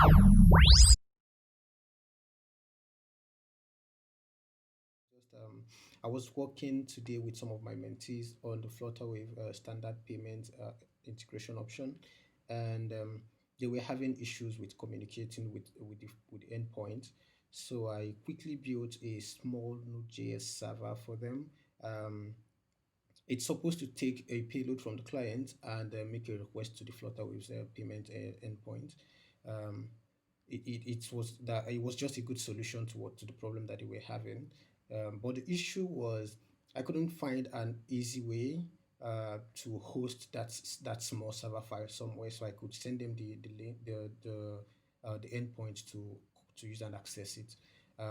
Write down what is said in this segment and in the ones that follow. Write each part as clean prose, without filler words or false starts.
Just I was working today with some of my mentees on the Flutterwave standard payment integration option, and they were having issues with communicating with the endpoint. So I quickly built a small Node.js server for them. Um, it's supposed to take a payload from the client and make a request to the Flutterwave's payment endpoint. Um, it was just a good solution to the problem that they were having. But the issue was I couldn't find an easy way to host that small server file somewhere, so I could send them the link, the endpoint to use and access it.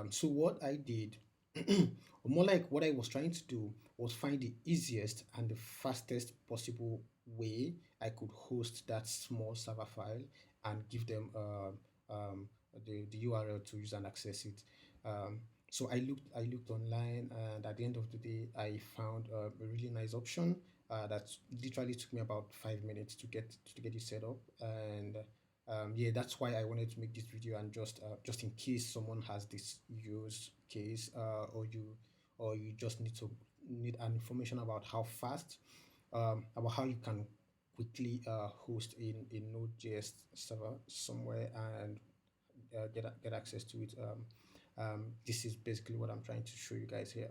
So what I did, or more like what I was trying to do, was find the easiest and the fastest possible way I could host that small server file and give them the URL to use and access it. So I looked online, and at the end of the day, I found a really nice option that literally took me about 5 minutes to get it set up. And yeah, that's why I wanted to make this video, and just in case someone has this use case, or you just need an information about how fast, about how you can quickly host in Node.js server somewhere and get access to it. This is basically what I'm trying to show you guys here.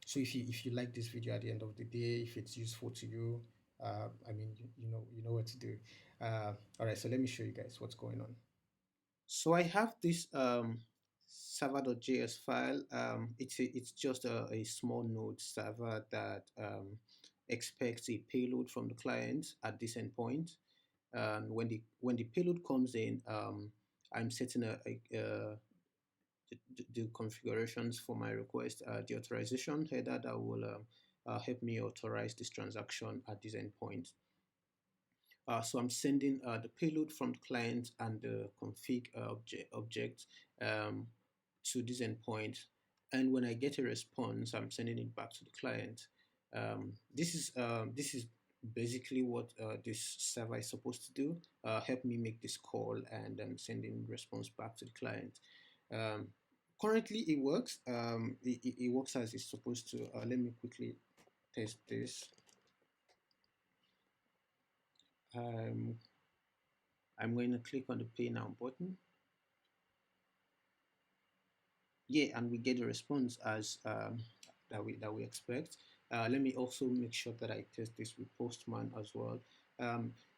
So if you like this video at the end of the day, if it's useful to you, I mean, you know what to do. All right, so let me show you guys what's going on. So I have this server.js file. It's just a small node server that expects a payload from the client at this endpoint. And when the payload comes in, I'm setting the configurations for my request, the authorization header that will help me authorize this transaction at this endpoint. So I'm sending the payload from the client and the config object to this endpoint. And when I get a response, I'm sending it back to the client. This is basically what this server is supposed to do. Help me make this call and sending response back to the client. Um, Currently, it works. It works as it's supposed to. Let me quickly test this. Um, I'm going to click on the Pay Now button. Yeah, and we get a response as that we expect. Let me also make sure that I test this with Postman as well.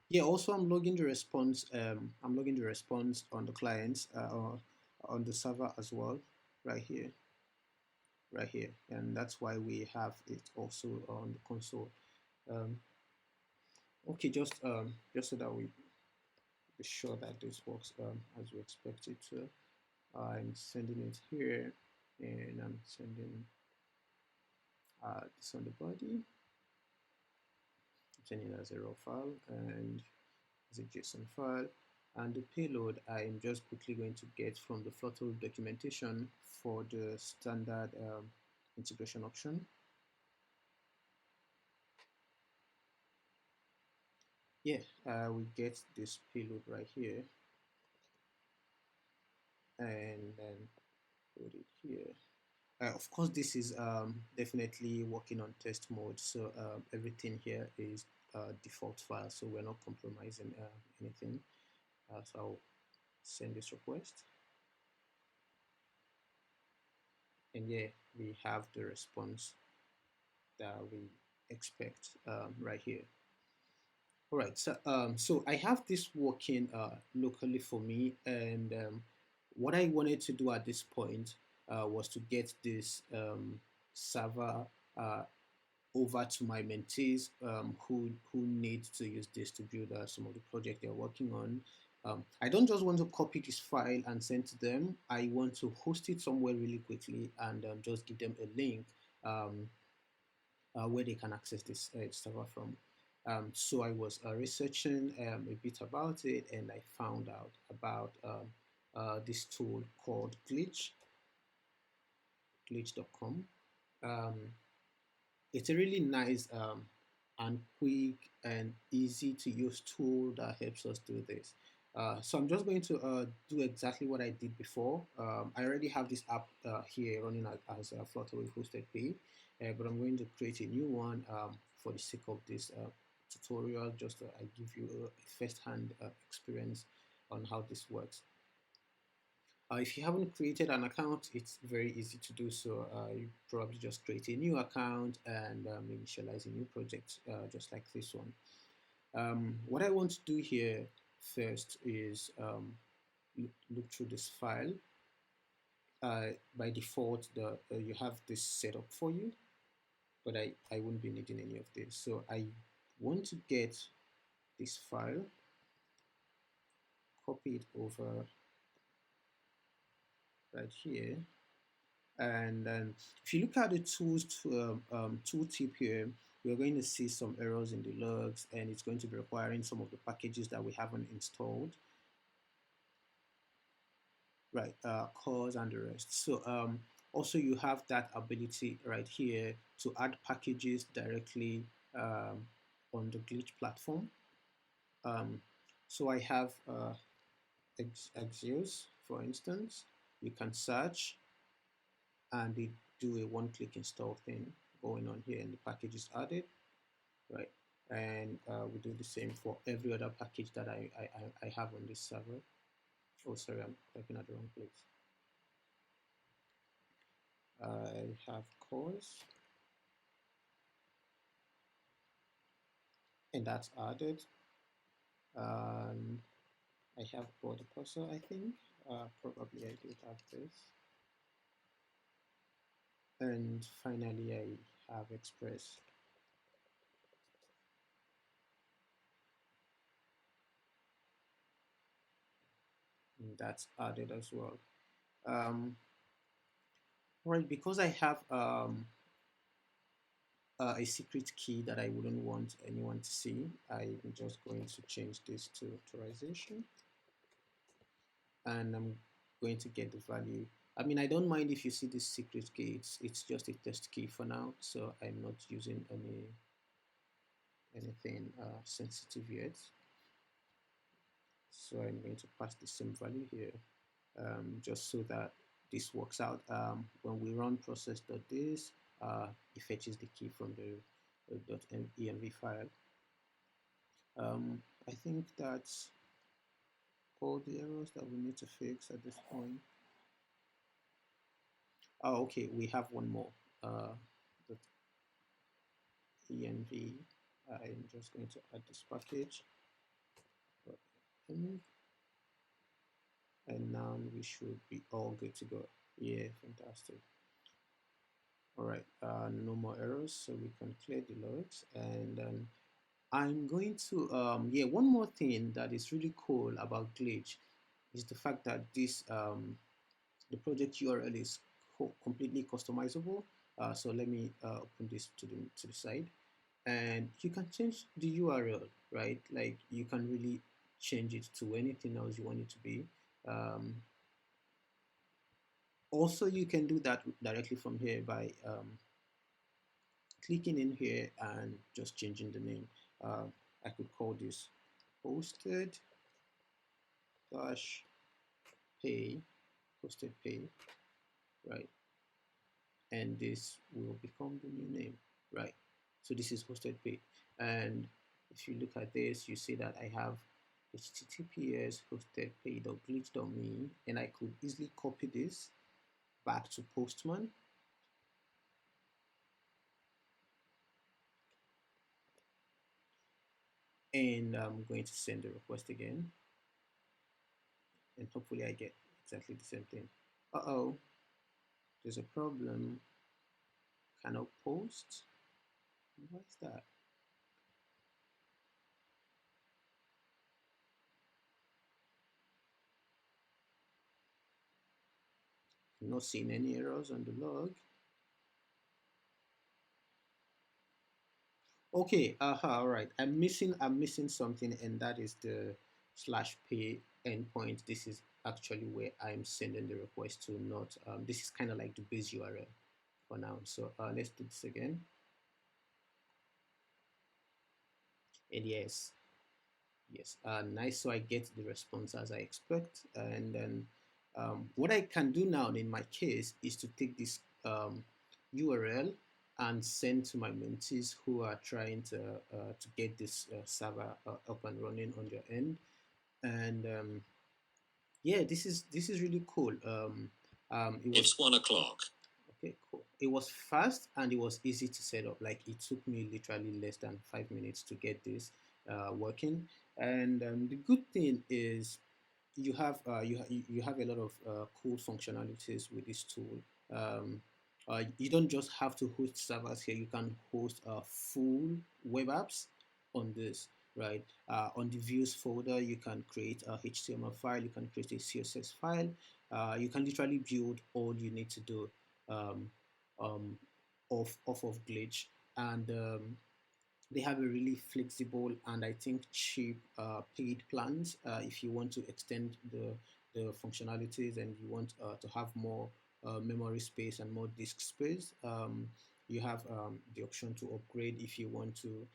Yeah, also I'm logging the response. I'm logging the response on the clients or on the server as well, right here, and that's why we have it also on the console. Um, okay, just so that we be sure that this works as we expect it to. I'm sending it here, and I'm sending this on the body. I'm sending it as a raw file and as a JSON file. And the payload I'm just quickly going to get from the Flutter documentation for the standard integration option. Yeah, we get this payload right here, and then put it here. Of course, this is definitely working on test mode, so everything here is default file, so we're not compromising anything. So I'll send this request, and yeah, we have the response that we expect right here. All right, so I have this working locally for me, and what I wanted to do at this point was to get this server over to my mentees who need to use this to build some of the project they're working on. I don't just want to copy this file and send to them. I want to host it somewhere really quickly and just give them a link um, where they can access this server from. So I was researching a bit about it, and I found out about this tool called glitch.com. Um, it's a really nice and quick and easy to use tool that helps us do this. So I'm just going to do exactly what I did before. I already have this app here running as a Flutterwave hosted pay, but I'm going to create a new one for the sake of this tutorial, just so I give you a first-hand experience on how this works. If you haven't created an account, it's very easy to do so. You probably just create a new account and initialize a new project, just like this one. What I want to do here first is look through this file. By default, you have this set up for you, but I won't be needing any of this. So I want to get this file, copy it over right here. And then if you look at the tools tooltip here, we're going to see some errors in the logs, and it's going to be requiring some of the packages that we haven't installed, right? Cores and the rest. So also you have that ability right here to add packages directly on the Glitch platform. Um, so I have Axios, for instance. You can search and they do a one-click install thing going on here, and the package is added, right? And we do the same for every other package that I have on this server. Oh, sorry, I'm typing at the wrong place. I have cores, and that's added. Um, I have body cursor, I think. Probably I do have this. And finally, I have express. And that's added as well. Um, right, because I have a secret key that I wouldn't want anyone to see, I'm just going to change this to authorization, and I'm going to get the value. I mean, I don't mind if you see this secret key. It's just a test key for now, so I'm not using anything sensitive yet. So I'm going to pass the same value here, just so that this works out. When we run process.this, it fetches the key from the .env file. I think that's all the errors that we need to fix at this point. Oh, okay, we have one more. The env. I'm just going to add this package. And now we should be all good to go. Yeah, fantastic. All right, no more errors, so we can clear the logs. And I'm going to, yeah, one more thing that is really cool about Glitch is the fact that the project URL is completely customizable. So let me open this to the side, and you can change the URL, right? Like you can really change it to anything else you want it to be. Also, you can do that directly from here by clicking in here and just changing the name. I could call this hosted dash pay, hosted pay, right? And this will become the new name, right? So this is hosted pay. And if you look at this, you see that I have https hostedpay.glitch.me, and I could easily copy this back to Postman. And I'm going to send the request again, and hopefully I get exactly the same thing. Uh-oh, there's a problem. Cannot post. What's that? I'm not seeing any errors on the log. Okay, all right. I'm missing something, and that is the slash pay endpoint. This is actually where I'm sending the request to, not this is kind of like the base URL for now. So let's do this again. And yes, Yes, nice. So I get the response as I expect. And then what I can do now in my case is to take this URL and send to my mentees who are trying to get this server up and running on their end. And yeah, this is really cool. It was It's 1 o'clock. Okay, cool. It was fast and it was easy to set up. Like it took me literally less than 5 minutes to get this working. And the good thing is you have a lot of cool functionalities with this tool. Um, you don't just have to host servers here. You can host full web apps on this, right? On the views folder, you can create a HTML file. You can create a CSS file. You can literally build all you need to do um, um, off of Glitch, and they have a really flexible and I think cheap paid plans if you want to extend the functionalities and you want to have more memory space and more disk space. You have the option to upgrade if you want to,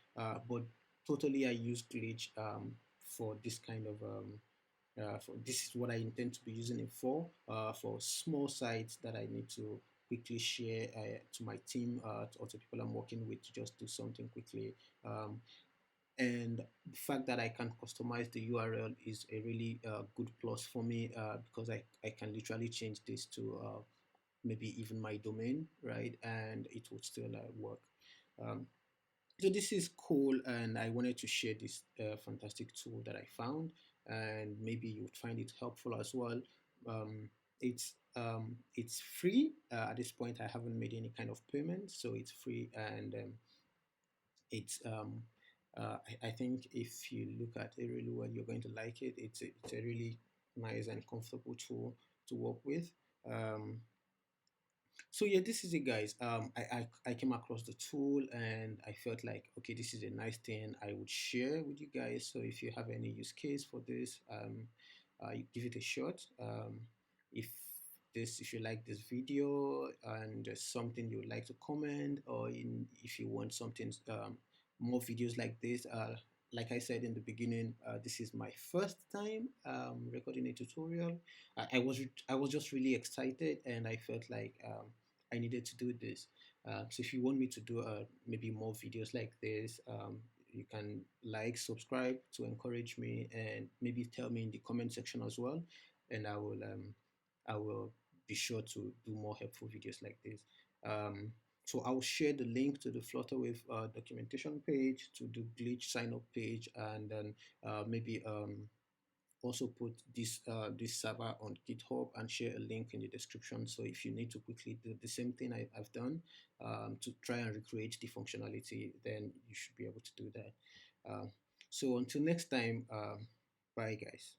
but totally I use Glitch for this kind of this is what I intend to be using it for small sites that I need to quickly share to my team or to people I'm working with to just do something quickly. Um, and the fact that I can customize the URL is a really good plus for me because I can literally change this to maybe even my domain, right? And it would still work. Um, so this is cool, and I wanted to share this fantastic tool that I found, and maybe you would find it helpful as well. Um, it's free at this point. I haven't made any kind of payment, so it's free, and it's I think if you look at it really well, you're going to like it. It's a really nice and comfortable tool to work with. Um, so yeah, this is it, guys. I came across the tool and I felt like, okay, this is a nice thing I would share with you guys. So if you have any use case for this, you give it a shot. If if you like this video and there's something you would like to comment, or if you want something more videos like this, like I said in the beginning, this is my first time recording a tutorial. I was just really excited, and I felt like I needed to do this. So if you want me to do maybe more videos like this, you can like, subscribe to encourage me, and maybe tell me in the comment section as well, and I will be sure to do more helpful videos like this. So I'll share the link to the Flutterwave documentation page, to the Glitch sign up page, and then maybe also put this server on GitHub and share a link in the description. So if you need to quickly do the same thing I've done to try and recreate the functionality, then you should be able to do that. So until next time, bye guys.